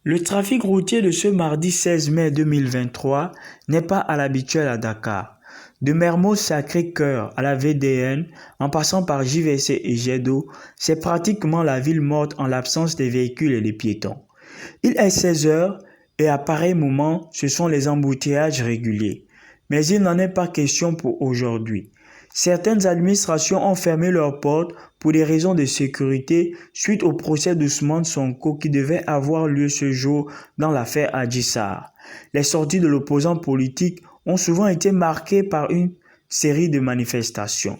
Le trafic routier de ce mardi 16 mai 2023 n'est pas à l'habituel à Dakar. De Mermoz Sacré-Cœur à la VDN, en passant par JVC et Jet d'eau, c'est pratiquement la ville morte en l'absence des véhicules et des piétons. Il est 16 heures et à pareil moment, ce sont les embouteillages réguliers. Mais il n'en est pas question pour aujourd'hui. Certaines administrations ont fermé leurs portes pour des raisons de sécurité suite au procès d'Ousmane Sonko qui devait avoir lieu ce jour dans l'affaire Adji Sarr. Les sorties de l'opposant politique ont souvent été marquées par une série de manifestations.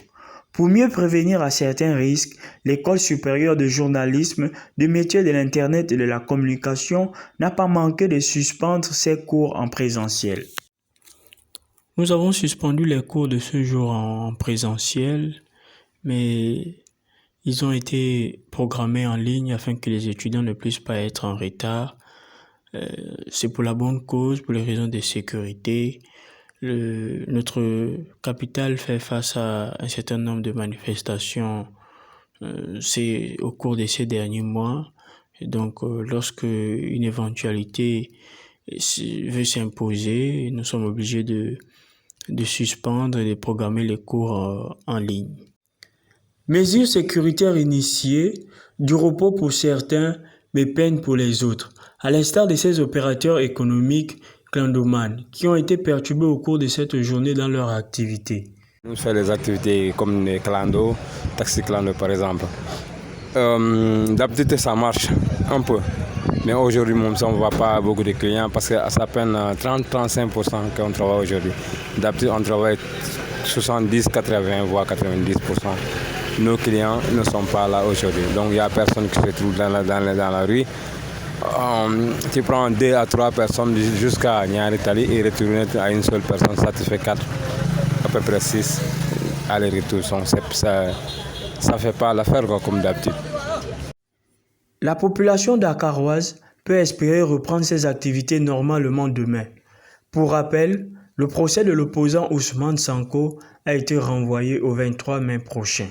Pour mieux prévenir à certains risques, l'École supérieure de journalisme, du métier de l'Internet et de la communication n'a pas manqué de suspendre ses cours en présentiel. Nous avons suspendu les cours de ce jour en présentiel, mais ils ont été programmés en ligne afin que les étudiants ne puissent pas être en retard. C'est pour la bonne cause, pour les raisons de sécurité. Notre capitale fait face à un certain nombre de manifestations c'est au cours de ces derniers mois. Et donc, lorsque une éventualité veut s'imposer, nous sommes obligés de suspendre et de programmer les cours en ligne. Mesures sécuritaires initiées, du repos pour certains, mais peine pour les autres, à l'instar de ces opérateurs économiques clandomanes qui ont été perturbés au cours de cette journée dans leur activité. On fait des activités comme les clando, taxi clando par exemple. D'habitude ça marche un peu, mais aujourd'hui on ne voit pas beaucoup de clients parce que c'est à peine 30-35% qu'on travaille aujourd'hui. D'habitude on travaille 70, 80 voire 90%. Nos clients ne sont pas là aujourd'hui, donc il n'y a personne qui se trouve dans la rue. Tu prends 2 à 3 personnes jusqu'à Niari Tali et retourner à une seule personne, ça te fait 4, à peu près 6 aller-retour. Ça ne fait pas l'affaire comme d'habitude. La population dakaroise peut espérer reprendre ses activités normalement demain. Pour rappel, le procès de l'opposant Ousmane Sonko a été renvoyé au 23 mai prochain.